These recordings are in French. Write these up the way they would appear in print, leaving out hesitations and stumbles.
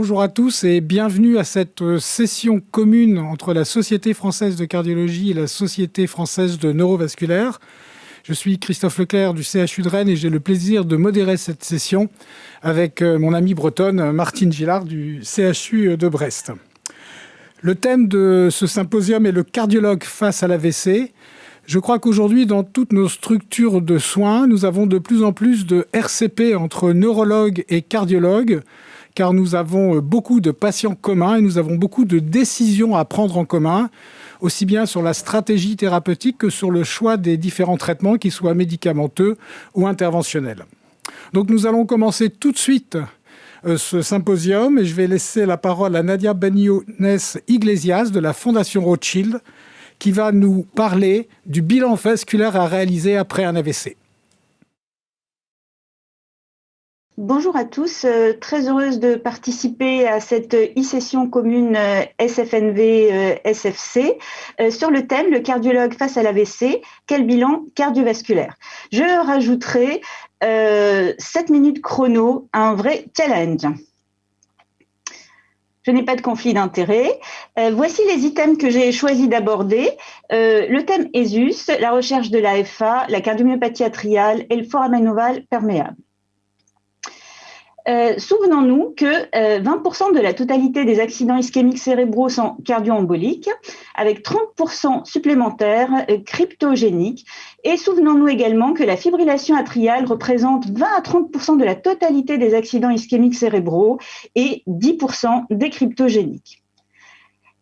Bonjour à tous et bienvenue à cette session commune entre la Société française de cardiologie et la Société française de neurovasculaire. Je suis Christophe Leclerc du CHU de Rennes et j'ai le plaisir de modérer cette session avec mon amie bretonne Martine Gillard du CHU de Brest. Le thème de ce symposium est le cardiologue face à l'AVC. Je crois qu'aujourd'hui, dans toutes nos structures de soins, nous avons de plus en plus de RCP entre neurologues et cardiologues, car nous avons beaucoup de patients communs et nous avons beaucoup de décisions à prendre en commun, aussi bien sur la stratégie thérapeutique que sur le choix des différents traitements, qu'ils soient médicamenteux ou interventionnels. Donc nous allons commencer tout de suite ce symposium et je vais laisser la parole à Nadia Banyones-Iglesias de la Fondation Rothschild, qui va nous parler du bilan vasculaire à réaliser après un AVC. Bonjour à tous, très heureuse de participer à cette e-session commune SFNV-SFC sur le thème « Le cardiologue face à l'AVC, quel bilan cardiovasculaire ?» Je rajouterai 7 minutes chrono, un vrai challenge. Je n'ai pas de conflit d'intérêt. Voici les items que j'ai choisi d'aborder. Le thème ESUS, la recherche de l'AFA, la cardiomyopathie atriale et le foramen ovale perméable. Souvenons-nous que 20% de la totalité des accidents ischémiques cérébraux sont cardio-emboliques, avec 30% supplémentaires cryptogéniques. Et souvenons-nous également que la fibrillation atriale représente 20 à 30% de la totalité des accidents ischémiques cérébraux et 10% des cryptogéniques.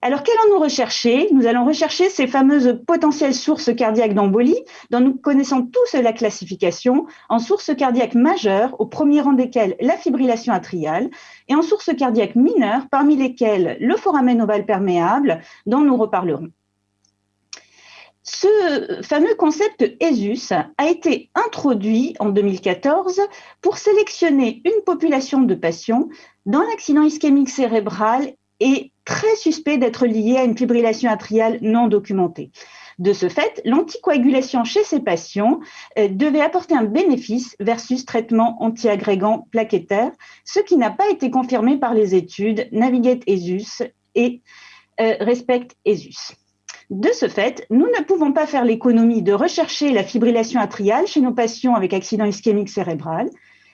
Alors, qu'allons-nous rechercher ? Nous allons rechercher ces fameuses potentielles sources cardiaques d'embolie, dont nous connaissons tous la classification, en sources cardiaques majeures, au premier rang desquelles la fibrillation atriale, et en sources cardiaques mineures, parmi lesquelles le foramen ovale perméable, dont nous reparlerons. Ce fameux concept ESUS a été introduit en 2014 pour sélectionner une population de patients dont l'accident ischémique cérébral est très suspect d'être lié à une fibrillation atriale non documentée. De ce fait, l'anticoagulation chez ces patients devait apporter un bénéfice versus traitement antiagrégant plaquettaire, ce qui n'a pas été confirmé par les études Navigate-ESUS et Respect-ESUS. De ce fait, nous ne pouvons pas faire l'économie de rechercher la fibrillation atriale chez nos patients avec accident ischémique cérébral.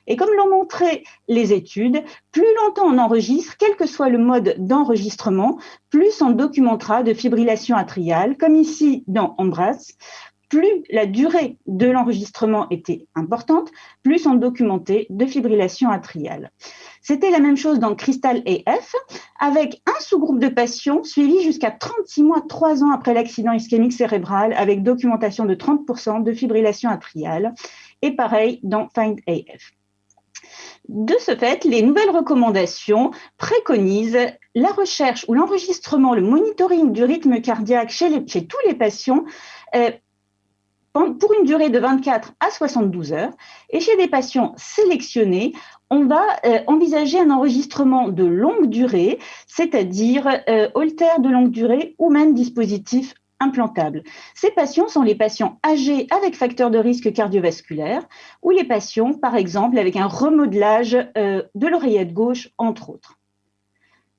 Et comme l'ont montré les études, plus longtemps on enregistre, quel que soit le mode d'enregistrement, plus on documentera de fibrillation atriale, comme ici dans EMBRACE. Plus la durée de l'enregistrement était importante, plus on documentait de fibrillation atriale. C'était la même chose dans CRYSTAL-AF, avec un sous-groupe de patients suivis jusqu'à 36 mois, 3 ans après l'accident ischémique cérébral, avec documentation de 30% de fibrillation atriale, et pareil dans FIND-AF. De ce fait, les nouvelles recommandations préconisent la recherche ou l'enregistrement, le monitoring du rythme cardiaque chez tous les patients pour une durée de 24 à 72 heures. Et chez des patients sélectionnés, on va envisager un enregistrement de longue durée, c'est-à-dire holter de longue durée ou même dispositif implantable. Ces patients sont les patients âgés avec facteur de risque cardiovasculaire ou les patients, par exemple, avec un remodelage de l'oreillette gauche, entre autres.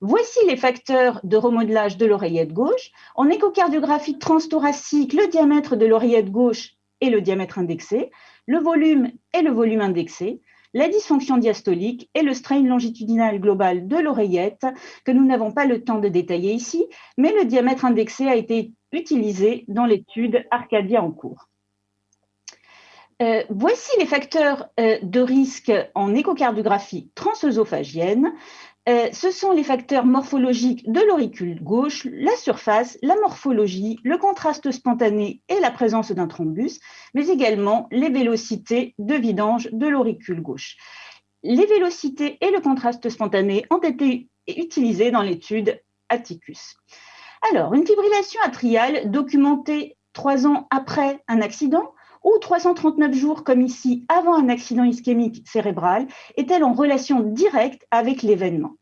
Voici les facteurs de remodelage de l'oreillette gauche. En échocardiographie transthoracique, le diamètre de l'oreillette gauche et le diamètre indexé, le volume et le volume indexé, la dysfonction diastolique et le strain longitudinal global de l'oreillette, que nous n'avons pas le temps de détailler ici, mais le diamètre indexé a été utilisé dans l'étude Arcadia en cours. Voici les facteurs de risque en échocardiographie transœsophagienne. Ce sont les facteurs morphologiques de l'auricule gauche, la surface, la morphologie, le contraste spontané et la présence d'un thrombus, mais également les vélocités de vidange de l'auricule gauche. Les vélocités et le contraste spontané ont été utilisés dans l'étude Atticus. Alors, une fibrillation atriale documentée 3 ans après un accident ou 339 jours, comme ici, avant un accident ischémique cérébral, est-elle en relation directe avec l'événement ?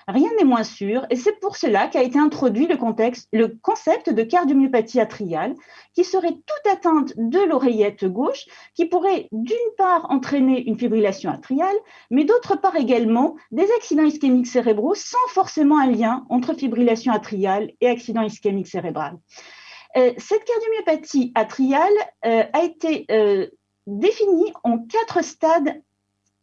Rien n'est moins sûr et c'est pour cela qu'a été introduit le concept de cardiomyopathie atriale qui serait toute atteinte de l'oreillette gauche qui pourrait d'une part entraîner une fibrillation atriale mais d'autre part également des accidents ischémiques cérébraux sans forcément un lien entre fibrillation atriale et accident ischémique cérébral. Cette cardiomyopathie atriale a été définie en 4 stades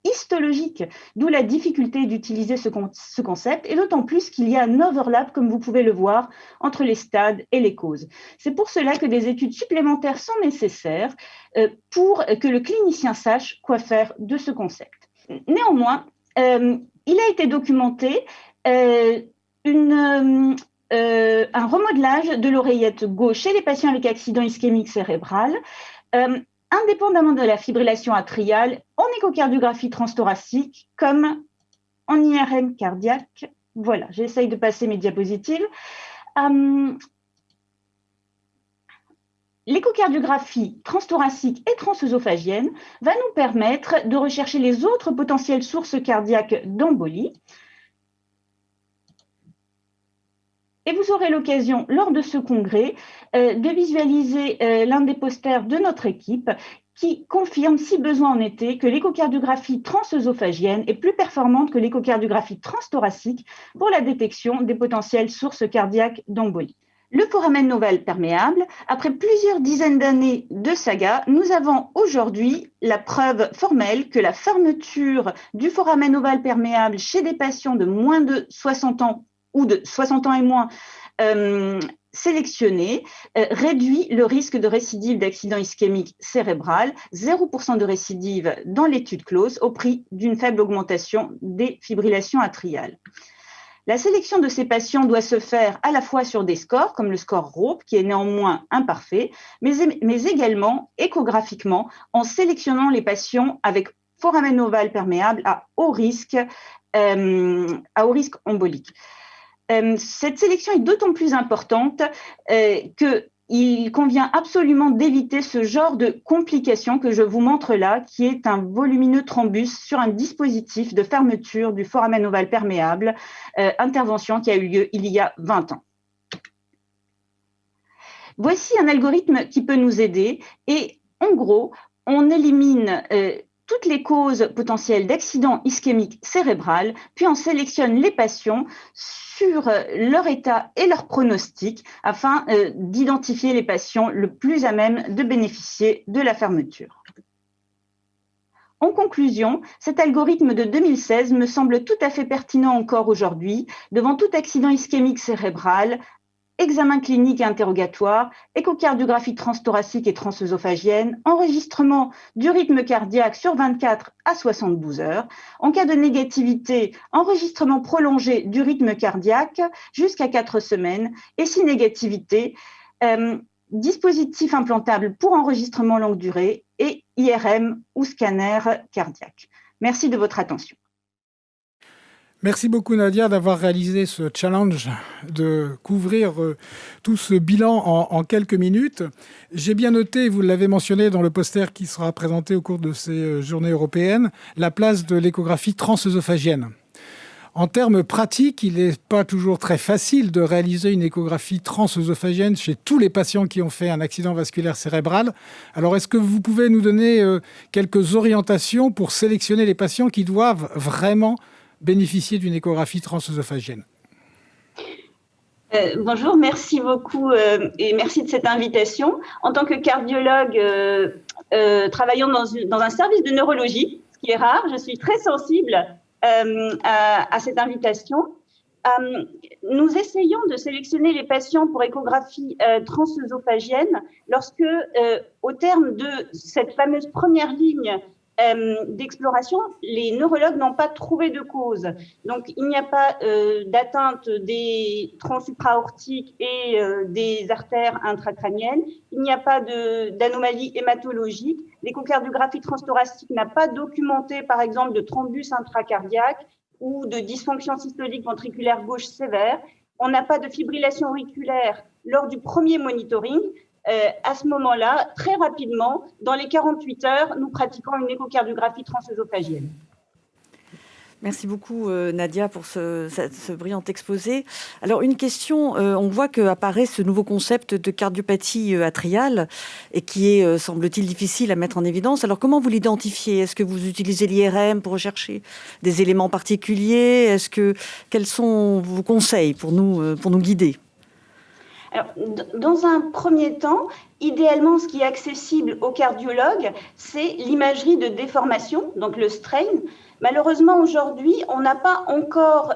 histologique, d'où la difficulté d'utiliser ce concept, et d'autant plus qu'il y a un overlap, comme vous pouvez le voir, entre les stades et les causes. C'est pour cela que des études supplémentaires sont nécessaires pour que le clinicien sache quoi faire de ce concept. Néanmoins, il a été documenté un remodelage de l'oreillette gauche chez les patients avec accident ischémique cérébral, indépendamment de la fibrillation atriale, en échocardiographie transthoracique comme en IRM cardiaque. Voilà, j'essaye de passer mes diapositives. L'échocardiographie transthoracique et transœsophagienne va nous permettre de rechercher les autres potentielles sources cardiaques d'embolie. Et vous aurez l'occasion, lors de ce congrès, de visualiser l'un des posters de notre équipe qui confirme, si besoin en était, que l'échocardiographie transœsophagienne est plus performante que l'échocardiographie transthoracique pour la détection des potentielles sources cardiaques d'embolie. Le foramen ovale perméable, après plusieurs dizaines d'années de saga, nous avons aujourd'hui la preuve formelle que la fermeture du foramen ovale perméable chez des patients de moins de 60 ans ou de 60 ans et moins sélectionnés réduit le risque de récidive d'accident ischémique cérébral, 0% de récidive dans l'étude close au prix d'une faible augmentation des fibrillations atriales. La sélection de ces patients doit se faire à la fois sur des scores, comme le score ROPE, qui est néanmoins imparfait, mais également échographiquement, en sélectionnant les patients avec foramen ovale perméable à haut risque embolique. Cette sélection est d'autant plus importante qu'il convient absolument d'éviter ce genre de complications que je vous montre là, qui est un volumineux thrombus sur un dispositif de fermeture du foramen ovale perméable, intervention qui a eu lieu il y a 20 ans. Voici un algorithme qui peut nous aider et en gros, on élimine toutes les causes potentielles d'accident ischémique cérébral, puis on sélectionne les patients sur leur état et leur pronostic afin d'identifier les patients le plus à même de bénéficier de la fermeture. En conclusion, cet algorithme de 2016 me semble tout à fait pertinent encore aujourd'hui devant tout accident ischémique cérébral, examen clinique et interrogatoire, échocardiographie transthoracique et transœsophagienne, enregistrement du rythme cardiaque sur 24 à 72 heures. En cas de négativité, enregistrement prolongé du rythme cardiaque jusqu'à 4 semaines. Et si négativité, dispositif implantable pour enregistrement longue durée et IRM ou scanner cardiaque. Merci de votre attention. Merci beaucoup Nadia d'avoir réalisé ce challenge de couvrir tout ce bilan en quelques minutes. J'ai bien noté, vous l'avez mentionné dans le poster qui sera présenté au cours de ces journées européennes, la place de l'échographie transœsophagienne. En termes pratiques, il n'est pas toujours très facile de réaliser une échographie transœsophagienne chez tous les patients qui ont fait un accident vasculaire cérébral. Alors, est-ce que vous pouvez nous donner quelques orientations pour sélectionner les patients qui doivent vraiment bénéficier d'une échographie transœsophagienne? Bonjour, merci beaucoup et merci de cette invitation. En tant que cardiologue travaillant dans un service de neurologie, ce qui est rare, je suis très sensible à cette invitation. Nous essayons de sélectionner les patients pour échographie transœsophagienne lorsque, au terme de cette fameuse première ligne d'exploration, les neurologues n'ont pas trouvé de cause. Donc, il n'y a pas d'atteinte des troncs supraortiques et des artères intracrâniennes. Il n'y a pas d'anomalie hématologique. L'échocardiographie transthoracique n'a pas documenté, par exemple, de thrombus intracardiaque ou de dysfonction systolique ventriculaire gauche sévère. On n'a pas de fibrillation auriculaire lors du premier monitoring. À ce moment-là, très rapidement, dans les 48 heures, nous pratiquons une échocardiographie transœsophagienne. Merci beaucoup Nadia pour ce brillant exposé. Alors une question, on voit qu'apparaît ce nouveau concept de cardiopathie atriale et qui est, semble-t-il, difficile à mettre en évidence. Alors comment vous l'identifiez? Est-ce que vous utilisez l'IRM pour rechercher des éléments particuliers? Quels sont vos conseils pour nous guider? Alors, dans un premier temps, idéalement, ce qui est accessible aux cardiologues, c'est l'imagerie de déformation, donc le strain. Malheureusement, aujourd'hui, on n'a pas encore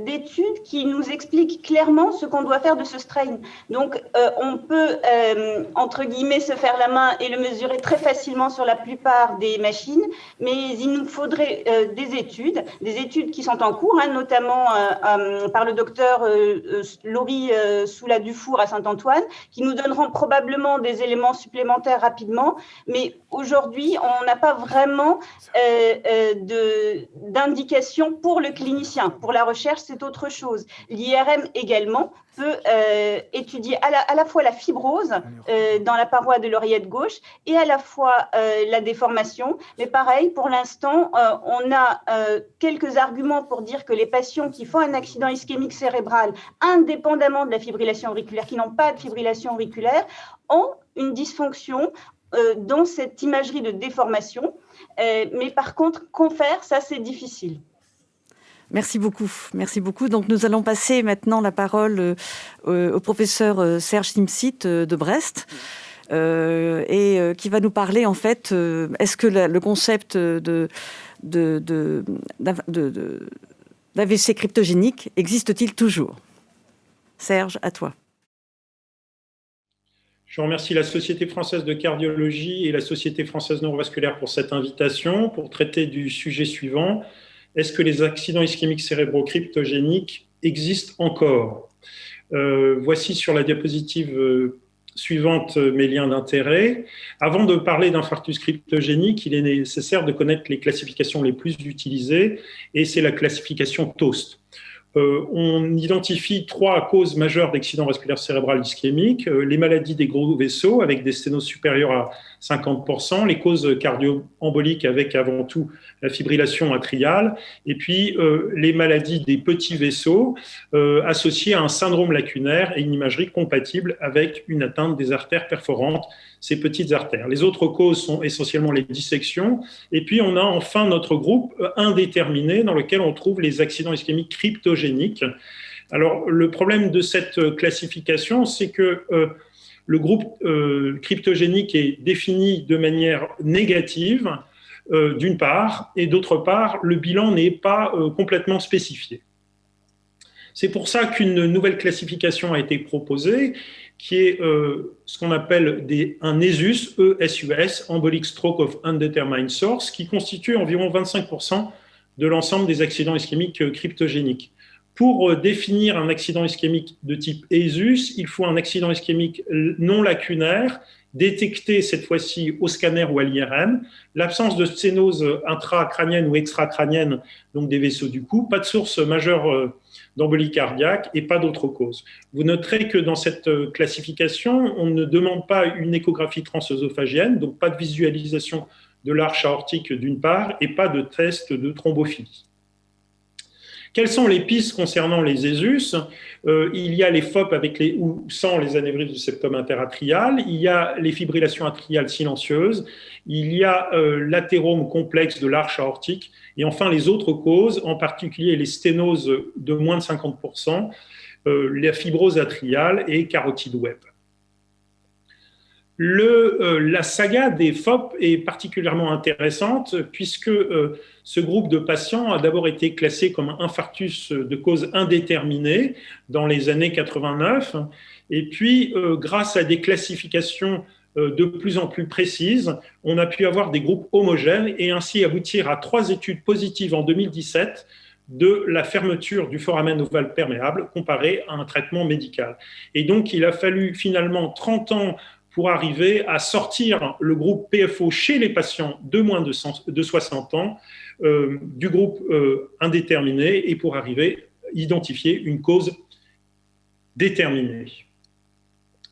d'études qui nous expliquent clairement ce qu'on doit faire de ce strain. Donc, on peut, entre guillemets, se faire la main et le mesurer très facilement sur la plupart des machines, mais il nous faudrait des études qui sont en cours, hein, notamment par le docteur Laurie Soula-Dufour à Saint-Antoine, qui nous donneront probablement des éléments supplémentaires rapidement. Mais aujourd'hui, on n'a pas vraiment d'indication pour le clinicien. Pour la recherche, c'est autre chose. L'IRM également peut étudier à la fois la fibrose dans la paroi de l'oreillette gauche et à la fois la déformation. Mais pareil, pour l'instant, on a quelques arguments pour dire que les patients qui font un accident ischémique cérébral, indépendamment de la fibrillation auriculaire, qui n'ont pas de fibrillation auriculaire, ont une dysfonction dans cette imagerie de déformation. Mais par contre, qu'en faire, ça c'est difficile. Merci beaucoup. Merci beaucoup. Donc nous allons passer maintenant la parole au professeur Serge Simsit de Brest et qui va nous parler en fait, est-ce que le concept d'AVC cryptogénique existe-t-il toujours? Serge, à toi. Je remercie la Société française de cardiologie et la Société française neurovasculaire pour cette invitation pour traiter du sujet suivant. Est-ce que les accidents ischémiques cérébraux cryptogéniques existent encore? Voici sur la diapositive suivante mes liens d'intérêt. Avant de parler d'infarctus cryptogénique, il est nécessaire de connaître les classifications les plus utilisées et c'est la classification TOAST. On identifie 3 causes majeures d'accident vasculaire cérébral ischémique, les maladies des gros vaisseaux avec des sténoses supérieures à 50%, les causes cardio-emboliques avec avant tout la fibrillation atriale, et puis les maladies des petits vaisseaux associées à un syndrome lacunaire et une imagerie compatible avec une atteinte des artères perforantes, ces petites artères. Les autres causes sont essentiellement les dissections, et puis on a enfin notre groupe indéterminé dans lequel on trouve les accidents ischémiques cryptogéniques. Alors le problème de cette classification, c'est que le groupe cryptogénique est défini de manière négative, d'une part, et d'autre part, le bilan n'est pas complètement spécifié. C'est pour ça qu'une nouvelle classification a été proposée, qui est ce qu'on appelle un ESUS, ESUS, Embolic Stroke of Undetermined Source, qui constitue environ 25% de l'ensemble des accidents ischémiques cryptogéniques. Pour définir un accident ischémique de type ESUS, il faut un accident ischémique non lacunaire, détecté cette fois-ci au scanner ou à l'IRM, l'absence de sténose intracrânienne ou extracrânienne, donc des vaisseaux du cou, pas de source majeure d'embolie cardiaque et pas d'autres causes. Vous noterez que dans cette classification, on ne demande pas une échographie transœsophagienne, donc pas de visualisation de l'arche aortique d'une part et pas de test de thrombophilie. Quelles sont les pistes concernant les ESUS? Il y a les FOP avec ou sans les anévrismes du septum interatrial, il y a les fibrillations atriales silencieuses, il y a l'athérome complexe de l'arche aortique, et enfin les autres causes, en particulier les sténoses de moins de 50%, la fibrose atriale et carotide web. La saga des FOP est particulièrement intéressante puisque ce groupe de patients a d'abord été classé comme un infarctus de cause indéterminée dans les années 89 et puis grâce à des classifications de plus en plus précises, on a pu avoir des groupes homogènes et ainsi aboutir à 3 études positives en 2017 de la fermeture du foramen ovale perméable comparé à un traitement médical. Et donc il a fallu finalement 30 ans pour arriver à sortir le groupe PFO chez les patients de moins de 60 ans du groupe indéterminé et pour arriver à identifier une cause déterminée.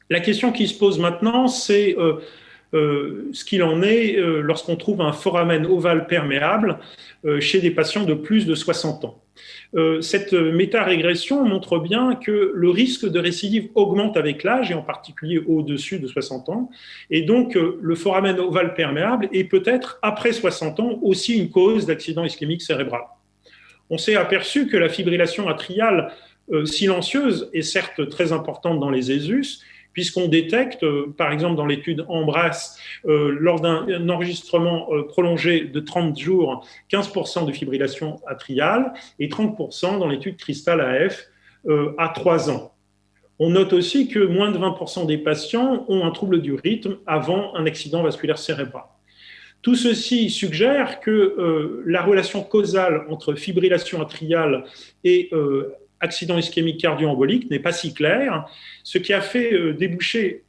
La question qui se pose maintenant, c'est ce qu'il en est lorsqu'on trouve un foramen ovale perméable chez des patients de plus de 60 ans. Cette méta-régression montre bien que le risque de récidive augmente avec l'âge, et en particulier au-dessus de 60 ans. Et donc, le foramen ovale perméable est peut-être, après 60 ans, aussi une cause d'accident ischémique cérébral. On s'est aperçu que la fibrillation atriale silencieuse est certes très importante dans les ESUS, puisqu'on détecte, par exemple dans l'étude Embrace, lors d'un enregistrement prolongé de 30 jours, 15% de fibrillation atriale et 30% dans l'étude Crystal AF à 3 ans. On note aussi que moins de 20% des patients ont un trouble du rythme avant un accident vasculaire cérébral. Tout ceci suggère que la relation causale entre fibrillation atriale et accident ischémique cardio-embolique n'est pas si clair, ce qui a fait déboucher,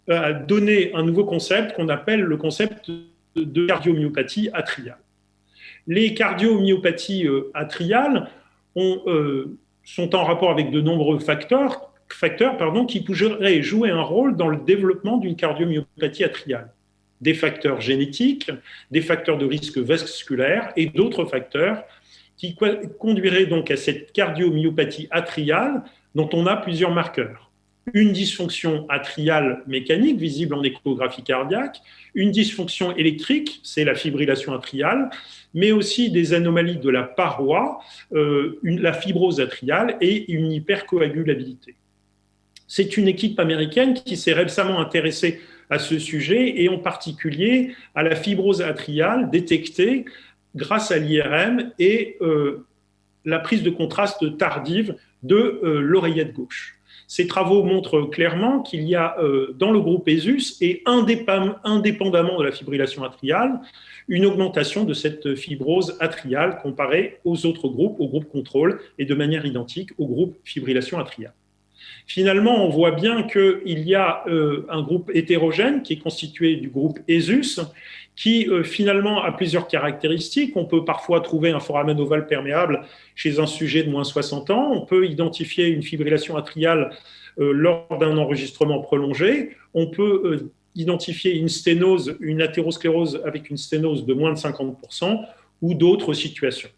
a donné un nouveau concept qu'on appelle le concept de cardiomyopathie atriale. Les cardiomyopathies atriales sont en rapport avec de nombreux facteurs qui pourraient jouer un rôle dans le développement d'une cardiomyopathie atriale. Des facteurs génétiques, des facteurs de risque vasculaire et d'autres facteurs qui conduirait donc à cette cardiomyopathie atriale dont on a plusieurs marqueurs. Une dysfonction atriale mécanique visible en échographie cardiaque, une dysfonction électrique, c'est la fibrillation atriale, mais aussi des anomalies de la paroi, la fibrose atriale et une hypercoagulabilité. C'est une équipe américaine qui s'est récemment intéressée à ce sujet et en particulier à la fibrose atriale détectée grâce à l'IRM et la prise de contraste tardive de l'oreillette gauche. Ces travaux montrent clairement qu'il y a dans le groupe ESUS et indépendamment de la fibrillation atriale, une augmentation de cette fibrose atriale comparée aux autres groupes, au groupe contrôle et de manière identique au groupe fibrillation atriale. Finalement, on voit bien qu'il y a un groupe hétérogène qui est constitué du groupe ESUS, qui finalement a plusieurs caractéristiques. On peut parfois trouver un foramen ovale perméable chez un sujet de moins 60 ans. On peut identifier une fibrillation atriale lors d'un enregistrement prolongé. On peut identifier une sténose, une athérosclérose avec une sténose de moins de 50% ou d'autres situations.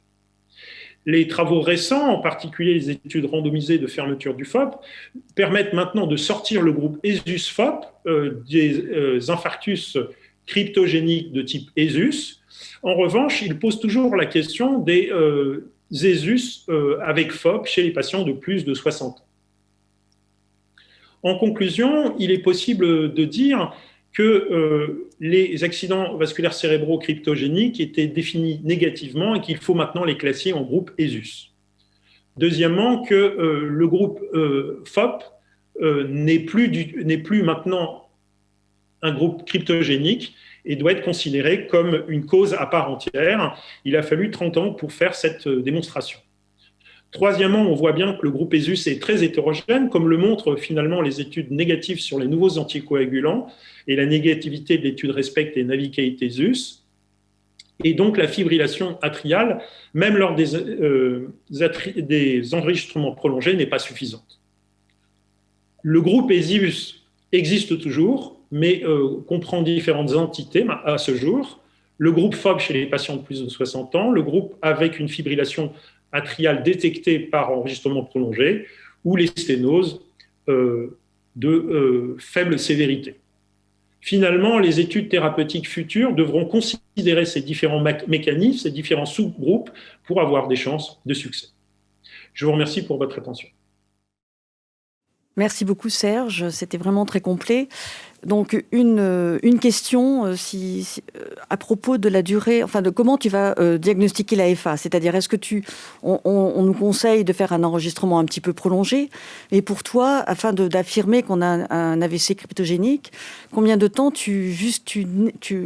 Les travaux récents, en particulier les études randomisées de fermeture du FOP, permettent maintenant de sortir le groupe ESUS-FOP des infarctus cryptogéniques de type ESUS. En revanche, il pose toujours la question des ESUS avec FOP chez les patients de plus de 60 ans. En conclusion, il est possible de dire que les accidents vasculaires cérébraux cryptogéniques étaient définis négativement et qu'il faut maintenant les classer en groupe ESUS. Deuxièmement, que le groupe FOP n'est plus maintenant un groupe cryptogénique et doit être considéré comme une cause à part entière. Il a fallu 30 ans pour faire cette démonstration. Troisièmement, on voit bien que le groupe ESUS est très hétérogène, comme le montrent finalement les études négatives sur les nouveaux anticoagulants et la négativité de l'étude RESPECT et Navigate ESUS. Et donc la fibrillation atriale, même lors des enregistrements prolongés, n'est pas suffisante. Le groupe ESUS existe toujours, mais comprend différentes entités à ce jour. Le groupe FOB chez les patients de plus de 60 ans, le groupe avec une fibrillation atriale détectée par enregistrement prolongé, ou les sténoses de faible sévérité. Finalement, les études thérapeutiques futures devront considérer ces différents mécanismes, ces différents sous-groupes pour avoir des chances de succès. Je vous remercie pour votre attention. Merci beaucoup Serge, c'était vraiment très complet. Donc une question à propos de la durée, enfin de comment tu vas diagnostiquer la FA, c'est-à-dire est-ce que on nous conseille de faire un enregistrement un petit peu prolongé, mais pour toi, afin d'affirmer qu'on a un AVC cryptogénique, combien de temps tu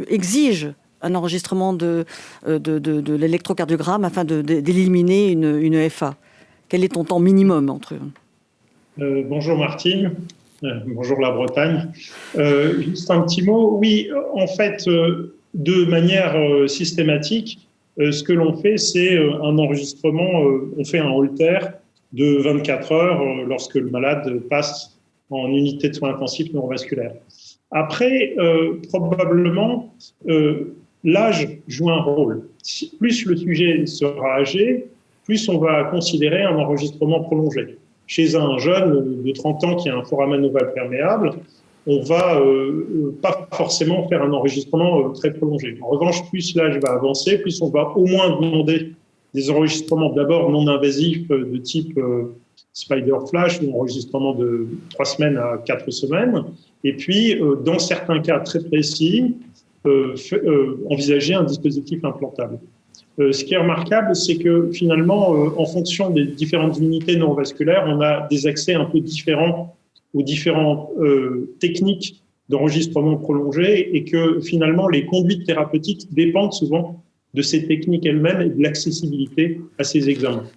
exiges un enregistrement de l'électrocardiogramme afin d'éliminer une FA? Quel est ton temps minimum entre eux? Bonjour Martine, bonjour la Bretagne. Juste un petit mot. Oui, en fait, de manière systématique, ce que l'on fait, c'est un enregistrement, on fait un Holter de 24 heures lorsque le malade passe en unité de soins intensifs neurovasculaires. Après, probablement, l'âge joue un rôle. Plus le sujet sera âgé, plus on va considérer un enregistrement prolongé. Chez un jeune de 30 ans qui a un foramen ovale perméable, on va pas forcément faire un enregistrement très prolongé. En revanche, plus l'âge va avancer, plus on va au moins demander des enregistrements d'abord non invasifs de type spider flash ou enregistrement de 3 semaines à 4 semaines. Et puis, dans certains cas très précis, envisager un dispositif implantable. Ce qui est remarquable, c'est que finalement, en fonction des différentes unités neurovasculaires, on a des accès un peu différents aux différentes techniques d'enregistrement prolongé et que finalement, les conduites thérapeutiques dépendent souvent de ces techniques elles-mêmes et de l'accessibilité à ces examens.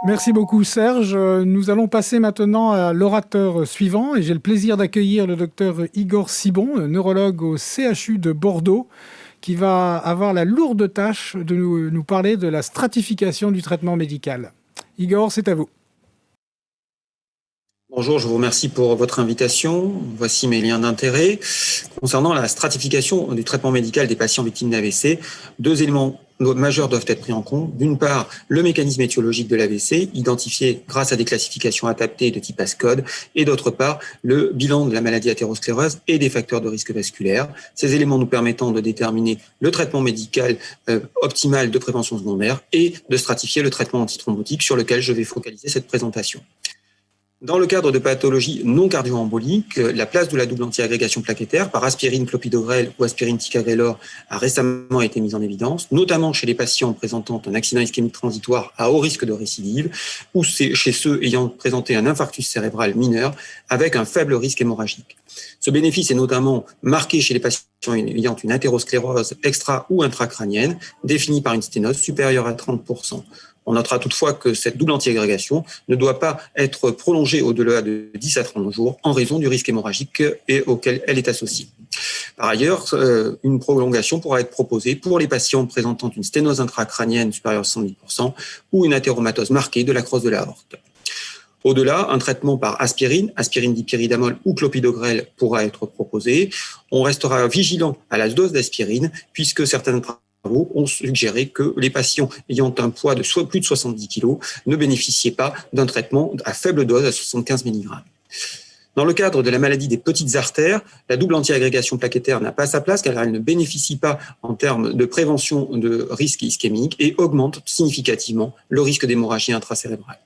Merci beaucoup Serge. Nous allons passer maintenant à l'orateur suivant et j'ai le plaisir d'accueillir le docteur Igor Sibon, neurologue au CHU de Bordeaux, qui va avoir la lourde tâche de nous parler de la stratification du traitement médical. Igor, c'est à vous. Bonjour, je vous remercie pour votre invitation. Voici mes liens d'intérêt. Concernant la stratification du traitement médical des patients victimes d'AVC, 2 éléments majeurs doivent être pris en compte. D'une part, le mécanisme étiologique de l'AVC, identifié grâce à des classifications adaptées de type ASCODE, et d'autre part, le bilan de la maladie athéroscléroise et des facteurs de risque vasculaire. Ces éléments nous permettant de déterminer le traitement médical optimal de prévention secondaire et de stratifier le traitement antithrombotique sur lequel je vais focaliser cette présentation. Dans le cadre de pathologies non cardio-emboliques, la place de la double antiagrégation plaquettaire par aspirine clopidogrel ou aspirine ticagrelor a récemment été mise en évidence, notamment chez les patients présentant un accident ischémique transitoire à haut risque de récidive ou chez ceux ayant présenté un infarctus cérébral mineur avec un faible risque hémorragique. Ce bénéfice est notamment marqué chez les patients ayant une athérosclérose extra- ou intracrânienne définie par une sténose supérieure à 30%. On notera toutefois que cette double antiagrégation ne doit pas être prolongée au-delà de 10 à 30 jours en raison du risque hémorragique auquel elle est associée. Par ailleurs, une prolongation pourra être proposée pour les patients présentant une sténose intracrânienne supérieure à 70% ou une athéromatose marquée de la crosse de l'aorte. Au-delà, un traitement par aspirine dipyridamol ou clopidogrel pourra être proposé. On restera vigilant à la dose d'aspirine puisque certaines ont suggéré que les patients ayant un poids de plus de 70 kg ne bénéficiaient pas d'un traitement à faible dose à 75 mg. Dans le cadre de la maladie des petites artères, la double antiagrégation plaquettaire n'a pas sa place car elle ne bénéficie pas en termes de prévention de risque ischémique et augmente significativement le risque d'hémorragie intracérébrale.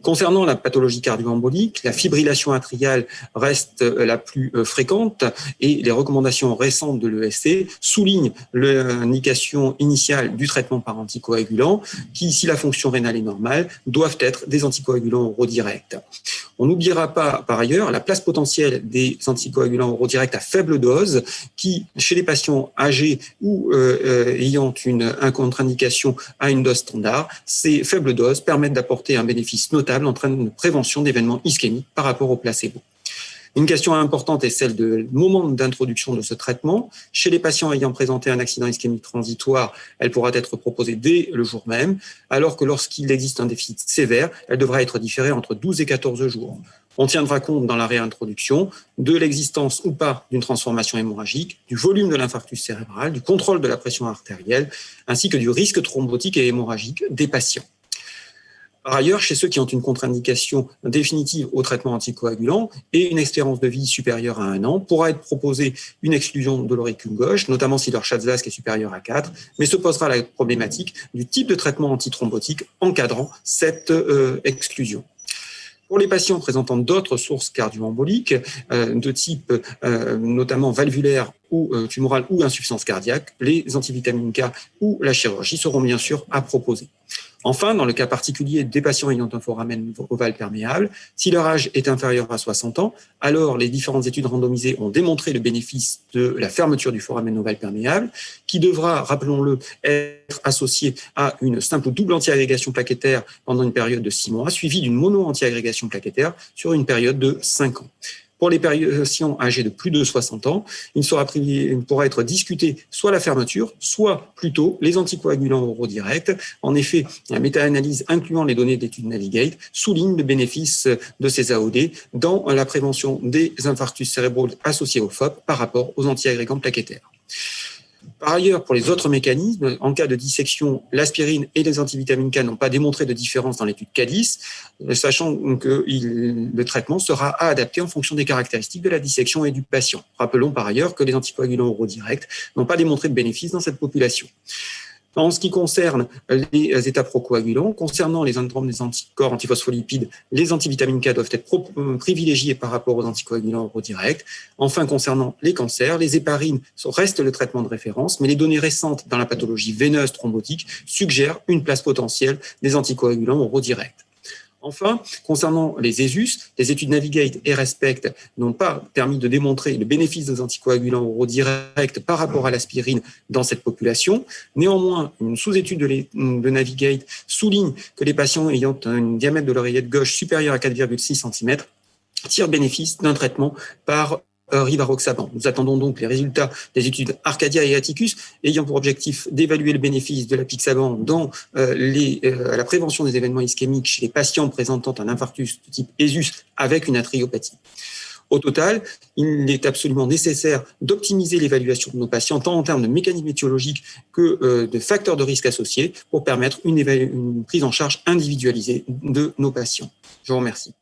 Concernant la pathologie cardio-embolique, la fibrillation atriale reste la plus fréquente et les recommandations récentes de l'ESC soulignent l'indication initiale du traitement par anticoagulant qui, si la fonction rénale est normale, doivent être des anticoagulants oraux directs. On n'oubliera pas, par ailleurs, la place potentielle des anticoagulants oraux directs à faible dose qui, chez les patients âgés ou ayant une contre-indication à une dose standard, ces faibles doses permettent d'apporter un bénéfice notable en termes de prévention d'événements ischémiques par rapport au placebo. Une question importante est celle du moment d'introduction de ce traitement. Chez les patients ayant présenté un accident ischémique transitoire, elle pourra être proposée dès le jour même, alors que lorsqu'il existe un déficit sévère, elle devra être différée entre 12 et 14 jours. On tiendra compte dans la réintroduction de l'existence ou pas d'une transformation hémorragique, du volume de l'infarctus cérébral, du contrôle de la pression artérielle, ainsi que du risque thrombotique et hémorragique des patients. Par ailleurs, chez ceux qui ont une contre-indication définitive au traitement anticoagulant et une espérance de vie supérieure à 1 an, pourra être proposée une exclusion de l'auricule gauche, notamment si leur Schatzalsk est supérieur à 4, mais se posera la problématique du type de traitement antithrombotique encadrant cette exclusion. Pour les patients présentant d'autres sources cardio-emboliques, de type notamment valvulaire ou tumorale ou insuffisance cardiaque, les antivitamines K ou la chirurgie seront bien sûr à proposer. Enfin, dans le cas particulier des patients ayant un foramen ovale perméable, si leur âge est inférieur à 60 ans, alors les différentes études randomisées ont démontré le bénéfice de la fermeture du foramen ovale perméable, qui devra, rappelons-le, être associée à une simple double antiagrégation plaquettaire pendant une période de 6 mois, suivie d'une mono-antiagrégation plaquettaire sur une période de 5 ans. Pour les patients âgés de plus de 60 ans, il pourra être discuté soit la fermeture, soit plutôt les anticoagulants oraux directs. En effet, la méta-analyse incluant les données d'études Navigate souligne le bénéfice de ces AOD dans la prévention des infarctus cérébraux associés au FOP par rapport aux antiagrégants plaquettaires. Par ailleurs, pour les autres mécanismes, en cas de dissection, l'aspirine et les antivitamines K n'ont pas démontré de différence dans l'étude CADIS, sachant que le traitement sera à adapter en fonction des caractéristiques de la dissection et du patient. Rappelons par ailleurs que les anticoagulants oraux directs n'ont pas démontré de bénéfice dans cette population. En ce qui concerne les états procoagulants, concernant les anticorps antiphospholipides, les antivitamines K doivent être privilégiés par rapport aux anticoagulants oraux directs. Enfin, concernant les cancers, les héparines restent le traitement de référence, mais les données récentes dans la pathologie veineuse thrombotique suggèrent une place potentielle des anticoagulants oraux directs. Enfin, concernant les ESUS, les études Navigate et Respect n'ont pas permis de démontrer le bénéfice des anticoagulants oraux directs par rapport à l'aspirine dans cette population. Néanmoins, une sous-étude de Navigate souligne que les patients ayant un diamètre de l'oreillette gauche supérieur à 4,6 cm tirent bénéfice d'un traitement par rivaroxaban. Nous attendons donc les résultats des études Arcadia et Atticus ayant pour objectif d'évaluer le bénéfice de l'apixaban dans la prévention des événements ischémiques chez les patients présentant un infarctus de type ESUS avec une atriopathie. Au total, il est absolument nécessaire d'optimiser l'évaluation de nos patients tant en termes de mécanismes étiologiques que de facteurs de risque associés pour permettre une prise en charge individualisée de nos patients. Je vous remercie.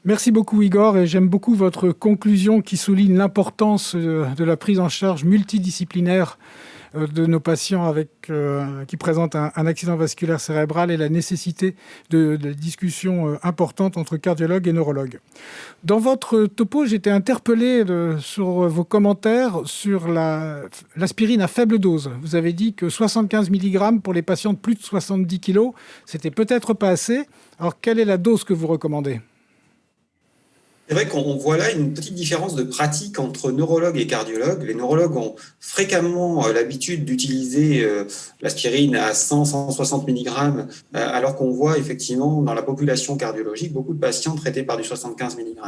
Merci beaucoup Igor, et j'aime beaucoup votre conclusion qui souligne l'importance de la prise en charge multidisciplinaire de nos patients qui présentent un accident vasculaire cérébral et la nécessité de discussions importantes entre cardiologues et neurologues. Dans votre topo, j'étais interpellé sur vos commentaires sur l'aspirine à faible dose. Vous avez dit que 75 mg pour les patients de plus de 70 kg, c'était peut-être pas assez. Alors, quelle est la dose que vous recommandez ? C'est vrai qu'on voit là une petite différence de pratique entre neurologues et cardiologues. Les neurologues ont fréquemment l'habitude d'utiliser l'aspirine à 100-160 mg, alors qu'on voit effectivement dans la population cardiologique beaucoup de patients traités par du 75 mg.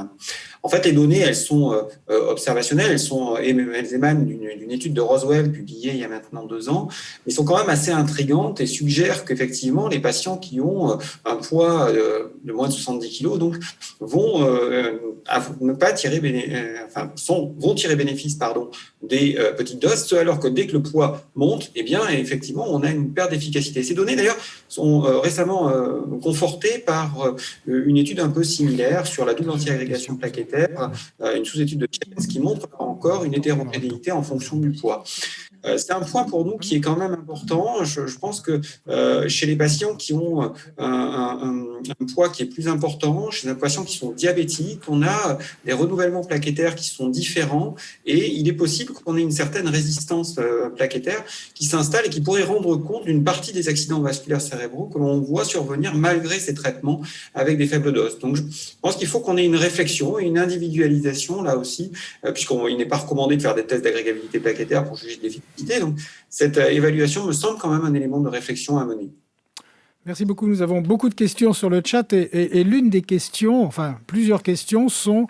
En fait, les données, elles sont observationnelles, elles émanent d'une étude de Roswell publiée il y a maintenant 2 ans, mais sont quand même assez intrigantes et suggèrent qu'effectivement, les patients qui ont un poids de moins de 70 kg donc, vont tirer bénéfice des petites doses, alors que dès que le poids monte, eh bien, effectivement, on a une perte d'efficacité. Ces données, d'ailleurs, sont récemment confortées par une étude un peu similaire sur la double antiagrégation plaquettaire, une sous-étude de Chance qui montre encore une hétérogénéité en fonction du poids. C'est un point pour nous qui est quand même important. Je pense que chez les patients qui ont un poids qui est plus important, chez les patients qui sont diabétiques, on a des renouvellements plaquettaires qui sont différents et il est possible qu'on ait une certaine résistance plaquettaire qui s'installe et qui pourrait rendre compte d'une partie des accidents vasculaires cérébraux que l'on voit survenir malgré ces traitements avec des faibles doses. Donc, je pense qu'il faut qu'on ait une réflexion et une individualisation là aussi, puisqu'il n'est pas recommandé de faire des tests d'agrégabilité plaquettaire pour juger de l'efficacité. Donc, cette évaluation me semble quand même un élément de réflexion à mener. Merci beaucoup. Nous avons beaucoup de questions sur le chat et l'une des questions, enfin plusieurs questions, sont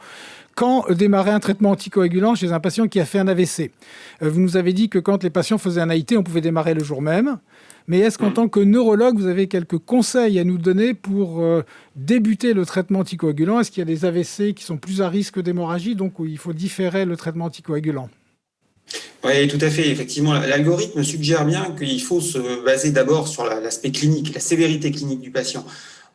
quand démarrer un traitement anticoagulant chez un patient qui a fait un AVC ? Vous nous avez dit que quand les patients faisaient un AIT, on pouvait démarrer le jour même. Mais est-ce qu'en tant que neurologue, vous avez quelques conseils à nous donner pour débuter le traitement anticoagulant ? Est-ce qu'il y a des AVC qui sont plus à risque d'hémorragie, donc où il faut différer le traitement anticoagulant ? Oui, tout à fait. Effectivement, l'algorithme suggère bien qu'il faut se baser d'abord sur l'aspect clinique, la sévérité clinique du patient.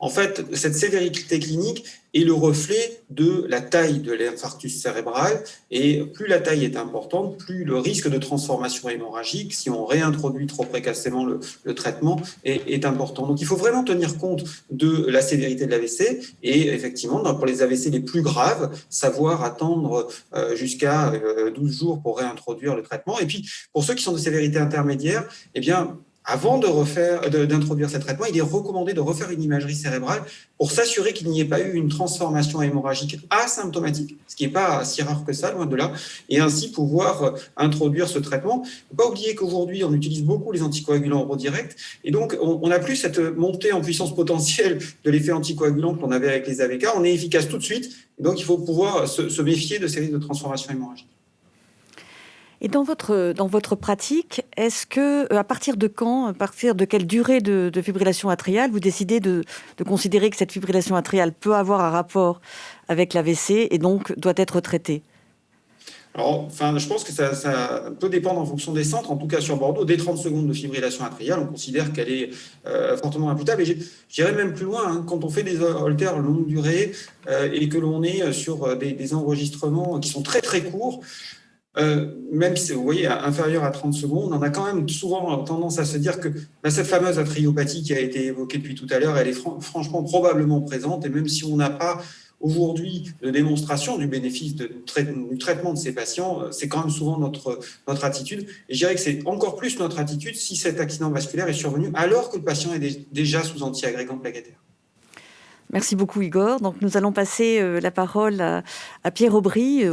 En fait, cette sévérité clinique est le reflet de la taille de l'infarctus cérébral et plus la taille est importante, plus le risque de transformation hémorragique, si on réintroduit trop précocement le traitement, est important. Donc, il faut vraiment tenir compte de la sévérité de l'AVC et effectivement, pour les AVC les plus graves, savoir attendre jusqu'à 12 jours pour réintroduire le traitement. Et puis, pour ceux qui sont de sévérité intermédiaire, eh bien, avant d'introduire ce traitement, il est recommandé de refaire une imagerie cérébrale pour s'assurer qu'il n'y ait pas eu une transformation hémorragique asymptomatique, ce qui n'est pas si rare que ça, loin de là, et ainsi pouvoir introduire ce traitement. Il ne faut pas oublier qu'aujourd'hui, on utilise beaucoup les anticoagulants oraux directs, et donc on n'a plus cette montée en puissance potentielle de l'effet anticoagulant qu'on avait avec les AVK. On est efficace tout de suite, et donc il faut pouvoir se méfier de ces risques de transformation hémorragique. Et dans votre pratique, est-ce que, à partir de quand, à partir de quelle durée de fibrillation atriale, vous décidez de considérer que cette fibrillation atriale peut avoir un rapport avec l'AVC et donc doit être traitée? Alors, je pense que ça peut dépendre en fonction des centres. En tout cas, sur Bordeaux, dès 30 secondes de fibrillation atriale, on considère qu'elle est fortement imputable. Et j'irais même plus loin, hein, quand on fait des holters longue durée et que l'on est sur des enregistrements qui sont très, très courts, même si vous voyez inférieur à 30 secondes, on a quand même souvent tendance à se dire que cette fameuse atriopathie qui a été évoquée depuis tout à l'heure, elle est franchement probablement présente, et même si on n'a pas aujourd'hui de démonstration du bénéfice du traitement de ces patients, c'est quand même souvent notre attitude, et je dirais que c'est encore plus notre attitude si cet accident vasculaire est survenu alors que le patient est déjà sous antiagrégant plaquettaire. Merci beaucoup Igor. Donc nous allons passer la parole à Pierre Aubry,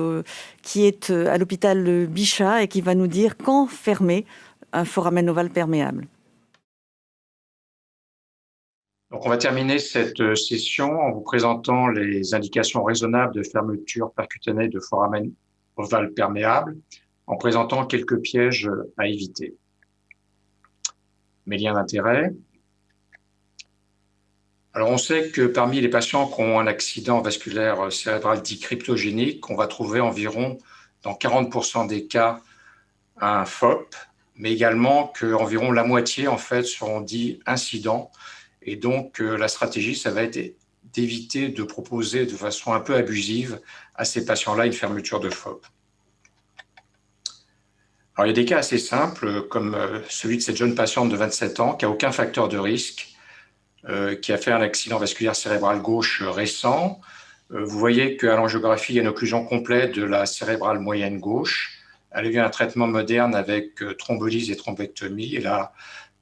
qui est à l'hôpital Bichat et qui va nous dire quand fermer un foramen ovale perméable. Donc on va terminer cette session en vous présentant les indications raisonnables de fermeture percutanée de foramen ovale perméable, en présentant quelques pièges à éviter. Mes liens d'intérêt. Alors, on sait que parmi les patients qui ont un accident vasculaire cérébral dit cryptogénique, on va trouver environ, dans 40% des cas, un FOP, mais également qu'environ la moitié, en fait, seront dits incidents. Et donc, la stratégie, ça va être d'éviter de proposer de façon un peu abusive à ces patients-là une fermeture de FOP. Alors, il y a des cas assez simples, comme celui de cette jeune patiente de 27 ans qui n'a aucun facteur de risque, qui a fait un accident vasculaire cérébral gauche récent. Vous voyez qu'à l'angiographie, il y a une occlusion complète de la cérébrale moyenne gauche. Elle a eu un traitement moderne avec thrombolyse et thrombectomie. Elle a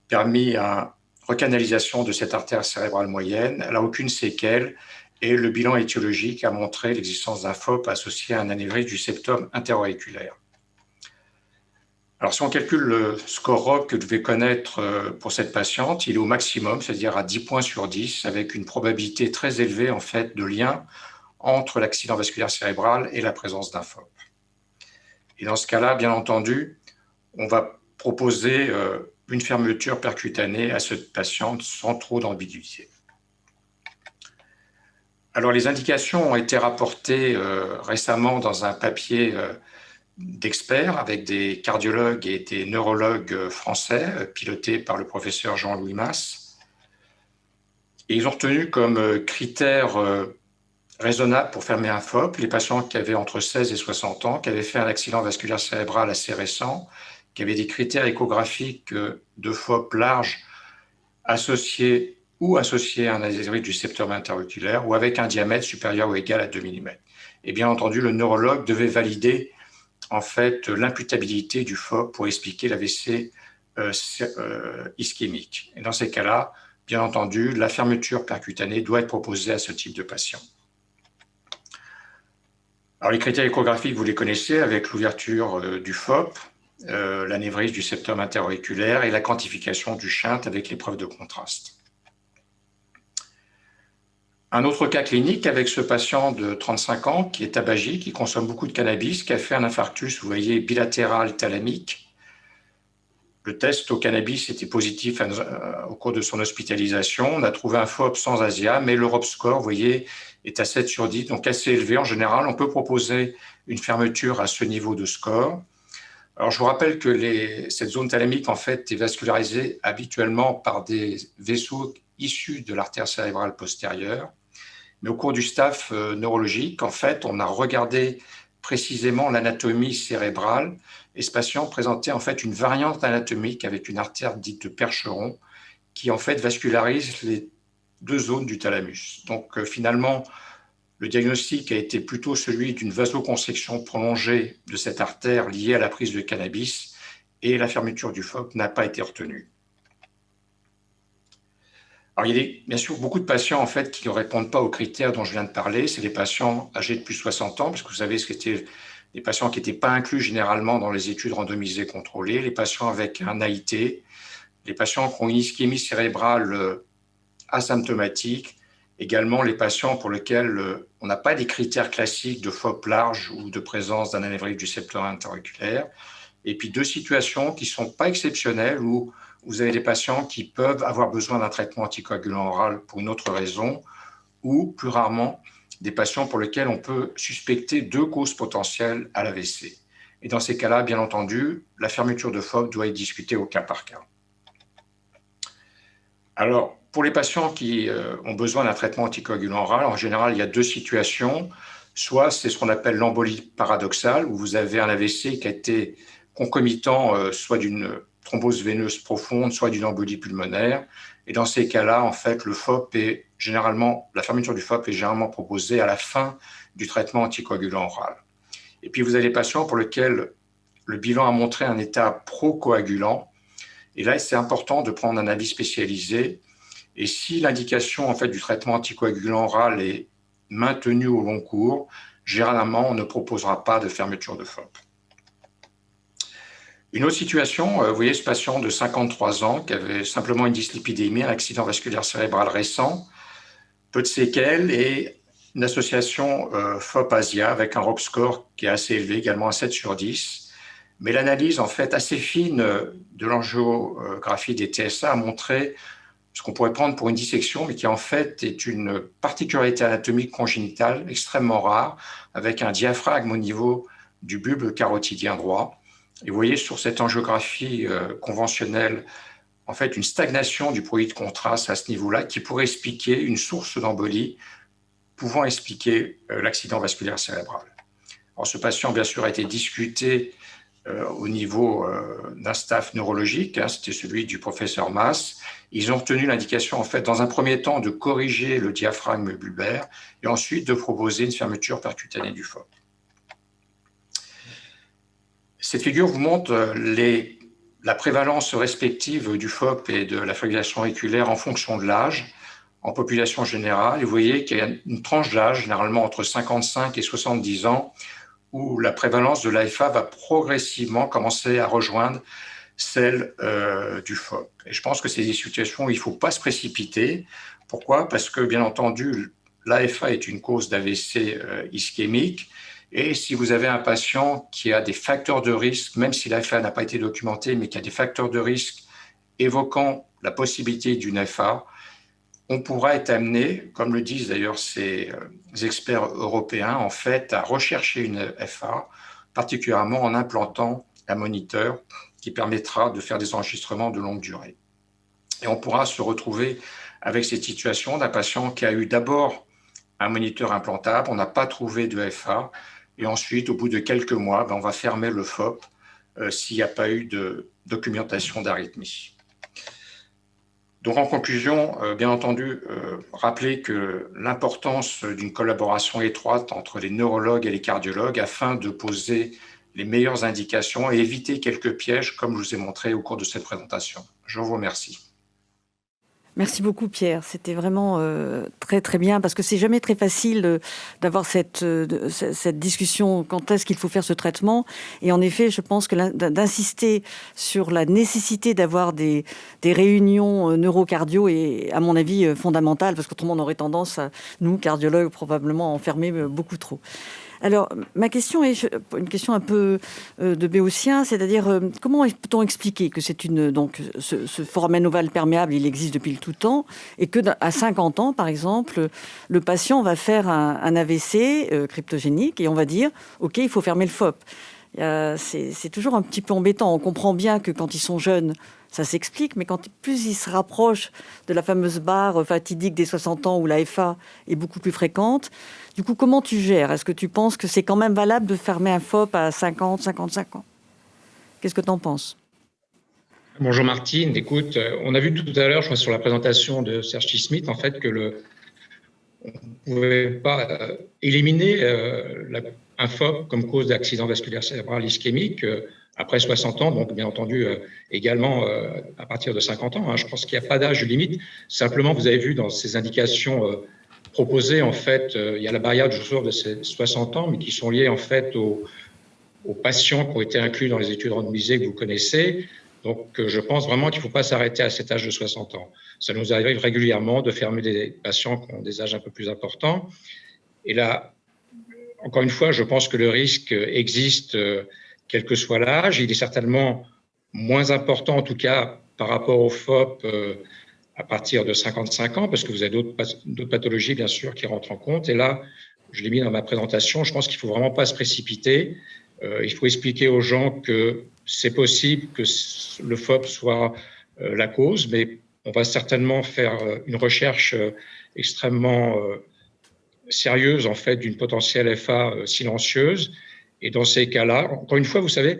permis une recanalisation de cette artère cérébrale moyenne. Elle n'a aucune séquelle et le bilan étiologique a montré l'existence d'un FOP associé à un anévrisme du septum interauriculaire. Alors, si on calcule le score ROC que vous devez connaître pour cette patiente, il est au maximum, c'est-à-dire à 10 points sur 10, avec une probabilité très élevée en fait, de lien entre l'accident vasculaire cérébral et la présence d'un FOP. Et dans ce cas-là, bien entendu, on va proposer une fermeture percutanée à cette patiente sans trop d'ambiguïté. Alors, les indications ont été rapportées récemment dans un papier d'experts avec des cardiologues et des neurologues français pilotés par le professeur Jean-Louis Mas. Et ils ont retenu comme critère raisonnable pour fermer un FOP les patients qui avaient entre 16 et 60 ans, qui avaient fait un accident vasculaire cérébral assez récent, qui avaient des critères échographiques de FOP large associés à un anévrisme du septum interauriculaire ou avec un diamètre supérieur ou égal à 2 mm. Et bien entendu, le neurologue devait valider en fait l'imputabilité du FOP pour expliquer l'AVC ischémique. Et dans ces cas-là, bien entendu, la fermeture percutanée doit être proposée à ce type de patient. Alors, les critères échographiques, vous les connaissez avec l'ouverture du FOP, l'anévrisme du septum interauriculaire et la quantification du shunt avec l'épreuve de contraste. Un autre cas clinique avec ce patient de 35 ans qui est tabagique, qui consomme beaucoup de cannabis, qui a fait un infarctus, vous voyez, bilatéral thalamique. Le test au cannabis était positif au cours de son hospitalisation. On a trouvé un FOP sans ASIA, mais l'Europe score, vous voyez, est à 7 sur 10, donc assez élevé. En général, on peut proposer une fermeture à ce niveau de score. Alors, je vous rappelle que cette zone thalamique, en fait, est vascularisée habituellement par des vaisseaux issus de l'artère cérébrale postérieure. Mais au cours du staff neurologique, en fait, on a regardé précisément l'anatomie cérébrale et ce patient présentait en fait une variante anatomique avec une artère dite de Percheron qui en fait vascularise les deux zones du thalamus. Donc finalement, le diagnostic a été plutôt celui d'une vasoconstriction prolongée de cette artère liée à la prise de cannabis et la fermeture du FOP n'a pas été retenue. Alors, il y a bien sûr beaucoup de patients en fait, qui ne répondent pas aux critères dont je viens de parler. C'est les patients âgés de plus de 60 ans, parce que vous savez, c'était des patients qui n'étaient pas inclus généralement dans les études randomisées contrôlées, les patients avec un AIT, les patients qui ont une ischémie cérébrale asymptomatique, également les patients pour lesquels on n'a pas des critères classiques de FOP large ou de présence d'un anévrisme du septum interauriculaire. Et puis deux situations qui ne sont pas exceptionnelles où vous avez des patients qui peuvent avoir besoin d'un traitement anticoagulant oral pour une autre raison, ou plus rarement des patients pour lesquels on peut suspecter deux causes potentielles à l'AVC. Et dans ces cas-là, bien entendu, la fermeture de FOP doit être discutée au cas par cas. Alors, pour les patients qui ont besoin d'un traitement anticoagulant oral, en général, il y a deux situations. Soit c'est ce qu'on appelle l'embolie paradoxale, où vous avez un AVC qui a été concomitant soit d'une thrombose veineuse profonde, soit d'une embolie pulmonaire. Et dans ces cas-là, en fait, la fermeture du FOP est généralement proposée à la fin du traitement anticoagulant oral. Et puis, vous avez les patients pour lesquels le bilan a montré un état procoagulant. Et là, c'est important de prendre un avis spécialisé. Et si l'indication en fait, du traitement anticoagulant oral est maintenue au long cours, généralement, on ne proposera pas de fermeture de FOP. Une autre situation, vous voyez ce patient de 53 ans qui avait simplement une dyslipidémie, un accident vasculaire cérébral récent, peu de séquelles et une association FOP-ASIA avec un ROP score qui est assez élevé, également à 7/10. Mais l'analyse en fait assez fine de l'angiographie des TSA a montré ce qu'on pourrait prendre pour une dissection, mais qui en fait est une particularité anatomique congénitale extrêmement rare, avec un diaphragme au niveau du bulbe carotidien droit. Et vous voyez sur cette angiographie conventionnelle, en fait, une stagnation du produit de contraste à ce niveau-là qui pourrait expliquer une source d'embolie pouvant expliquer l'accident vasculaire cérébral. Alors, ce patient, bien sûr, a été discuté au niveau d'un staff neurologique, c'était celui du professeur Maas. Ils ont obtenu l'indication, en fait, dans un premier temps, de corriger le diaphragme bulbaire et ensuite de proposer une fermeture percutanée du FOP. Cette figure vous montre la prévalence respective du FOP et de la fibrillation auriculaire en fonction de l'âge en population générale. Et vous voyez qu'il y a une tranche d'âge, généralement entre 55 et 70 ans, où la prévalence de l'AFA va progressivement commencer à rejoindre celle du FOP. Et je pense que c'est des situations où il ne faut pas se précipiter. Pourquoi? Parce que, bien entendu, l'AFA est une cause d'AVC ischémique. Et si vous avez un patient qui a des facteurs de risque, même si l'AFA n'a pas été documenté, mais qui a des facteurs de risque évoquant la possibilité d'une FA, on pourra être amené, comme le disent d'ailleurs ces experts européens, en fait, à rechercher une FA, particulièrement en implantant un moniteur qui permettra de faire des enregistrements de longue durée. Et on pourra se retrouver avec cette situation d'un patient qui a eu d'abord un moniteur implantable, on n'a pas trouvé de FA, et ensuite, au bout de quelques mois, on va fermer le FOP s'il n'y a pas eu de documentation d'arythmie. Donc, en conclusion, bien entendu, rappeler que l'importance d'une collaboration étroite entre les neurologues et les cardiologues afin de poser les meilleures indications et éviter quelques pièges, comme je vous ai montré au cours de cette présentation. Je vous remercie. Merci beaucoup Pierre, c'était vraiment très très bien parce que c'est jamais très facile d'avoir cette discussion quand est-ce qu'il faut faire ce traitement et en effet je pense que d'insister sur la nécessité d'avoir des réunions neurocardio est à mon avis fondamental parce qu'autrement on aurait tendance à nous cardiologues probablement enfermer beaucoup trop. Alors, ma question est une question un peu de béotien, c'est-à-dire comment peut-on expliquer que c'est ce foramen ovale perméable, il existe depuis le tout temps, et que à 50 ans, par exemple, le patient va faire un AVC cryptogénique et on va dire, OK, il faut fermer le FOP. C'est toujours un petit peu embêtant. On comprend bien que quand ils sont jeunes, ça s'explique, mais quand plus ils se rapprochent de la fameuse barre fatidique des 60 ans où la FA est beaucoup plus fréquente, du coup, comment tu gères? Est-ce que tu penses que c'est quand même valable de fermer un FOP à 50, 55 ans? Qu'est-ce que tu en penses? Bonjour Martine, écoute, on a vu tout à l'heure, je crois, sur la présentation de Serge Smith, en fait, que on ne pouvait pas éliminer un FOP comme cause d'accident vasculaire cérébral ischémique après 60 ans, donc bien entendu également à partir de 50 ans. Je pense qu'il n'y a pas d'âge limite. Simplement, vous avez vu dans ces indications proposées, en fait, il y a la barrière de jour de ces 60 ans, mais qui sont liées en fait aux patients qui ont été inclus dans les études randomisées que vous connaissez. Donc, je pense vraiment qu'il ne faut pas s'arrêter à cet âge de 60 ans. Ça nous arrive régulièrement de fermer des patients qui ont des âges un peu plus importants. Et là, encore une fois, je pense que le risque existe, quel que soit l'âge. Il est certainement moins important, en tout cas, par rapport au FOP à partir de 55 ans, parce que vous avez d'autres pathologies, bien sûr, qui rentrent en compte. Et là, je l'ai mis dans ma présentation, je pense qu'il ne faut vraiment pas se précipiter. Il faut expliquer aux gens que c'est possible que le FOP soit la cause, mais on va certainement faire une recherche extrêmement sérieuse, en fait, d'une potentielle FA silencieuse. Et dans ces cas-là, encore une fois, vous savez,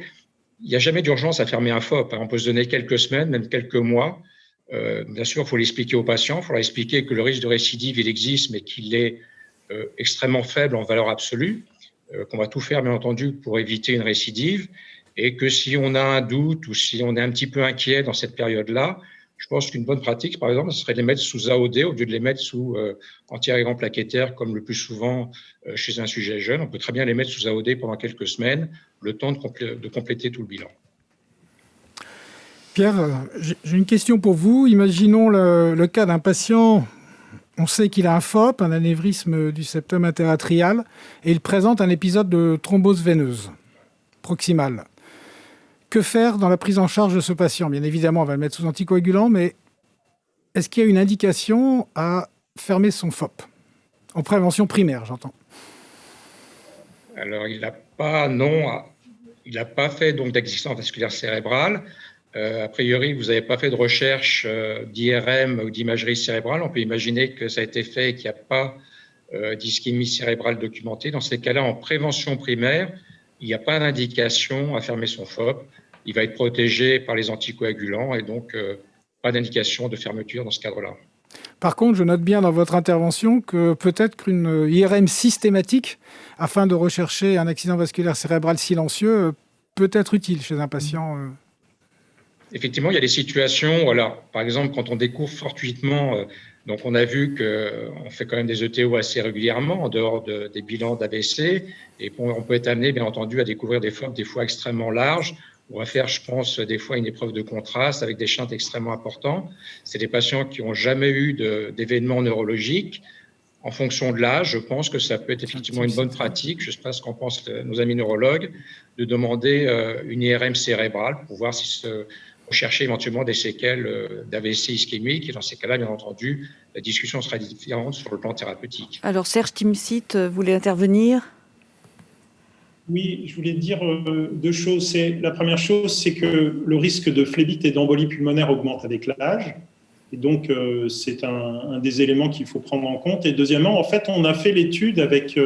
il n'y a jamais d'urgence à fermer un FOP. On peut se donner quelques semaines, même quelques mois. Bien sûr, il faut l'expliquer aux patients, il faut leur expliquer que le risque de récidive, il existe, mais qu'il est extrêmement faible en valeur absolue, qu'on va tout faire, bien entendu, pour éviter une récidive, et que si on a un doute ou si on est un petit peu inquiet dans cette période-là, je pense qu'une bonne pratique, par exemple, ce serait de les mettre sous AOD au lieu de les mettre sous antiagrégat plaquettaire, comme le plus souvent chez un sujet jeune. On peut très bien les mettre sous AOD pendant quelques semaines, le temps de compléter tout le bilan. Pierre, j'ai une question pour vous. Imaginons le cas d'un patient, on sait qu'il a un FOP, un anévrisme du septum interatrial, et il présente un épisode de thrombose veineuse proximale. Que faire dans la prise en charge de ce patient? Bien évidemment, on va le mettre sous anticoagulant, mais est-ce qu'il y a une indication à fermer son FOP? En prévention primaire, j'entends. Alors, il n'a pas fait donc d'existence vasculaire cérébrale. A priori, vous n'avez pas fait de recherche d'IRM ou d'imagerie cérébrale. On peut imaginer que ça a été fait et qu'il n'y a pas d'ischémie cérébrale documentée. Dans ces cas-là, en prévention primaire, il n'y a pas d'indication à fermer son FOP. Il va être protégé par les anticoagulants et donc pas d'indication de fermeture dans ce cadre-là. Par contre, je note bien dans votre intervention que peut-être qu'une IRM systématique, afin de rechercher un accident vasculaire cérébral silencieux, peut être utile chez un patient. Effectivement, il y a des situations, voilà, par exemple, quand on découvre fortuitement, donc on a vu qu'on fait quand même des ETO assez régulièrement, en dehors des bilans d'AVC, et on peut être amené, bien entendu, à découvrir des FOP des fois extrêmement larges. On va faire, je pense, des fois une épreuve de contraste avec des shunts extrêmement importants. C'est des patients qui n'ont jamais eu d'événements neurologiques. En fonction de l'âge, je pense que ça peut être effectivement une bonne pratique, je ne sais pas ce qu'en pensent nos amis neurologues, de demander une IRM cérébrale pour voir si on cherchait éventuellement des séquelles d'AVC ischémique. Et dans ces cas-là, bien entendu, la discussion sera différente sur le plan thérapeutique. Alors, Serge Timsit voulait intervenir. Oui, je voulais dire deux choses. La première chose, c'est que le risque de phlébite et d'embolie pulmonaire augmente avec l'âge. Et donc, c'est un des éléments qu'il faut prendre en compte. Et deuxièmement, en fait, on a fait l'étude avec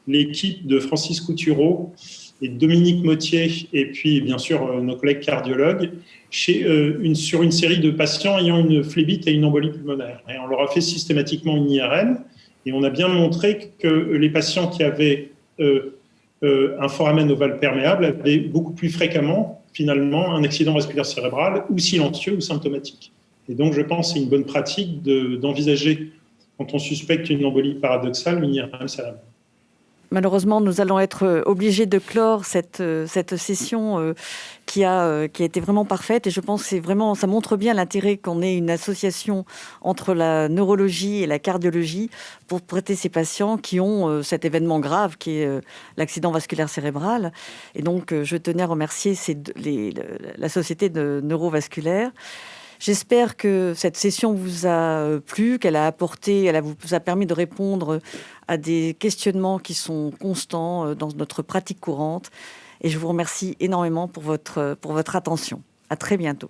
l'équipe de Francis Coutureau et Dominique Mottier, et puis, bien sûr, nos collègues cardiologues, sur une série de patients ayant une phlébite et une embolie pulmonaire. Et on leur a fait systématiquement une IRM, et on a bien montré que les patients qui avaient un foramen ovale perméable avaient beaucoup plus fréquemment, finalement, un accident vasculaire cérébral ou silencieux ou symptomatique. Et donc, je pense que c'est une bonne pratique d'envisager, quand on suspecte une embolie paradoxale, une IRM cérébrale. Malheureusement, nous allons être obligés de clore cette session qui a été vraiment parfaite. Et je pense que ça montre bien l'intérêt qu'on ait une association entre la neurologie et la cardiologie pour traiter ces patients qui ont cet événement grave qui est l'accident vasculaire cérébral. Et donc, je tenais à remercier la Société de neurovasculaire. J'espère que cette session vous a plu, qu'elle vous a permis de répondre à des questionnements qui sont constants dans notre pratique courante. Et je vous remercie énormément pour votre attention. À très bientôt.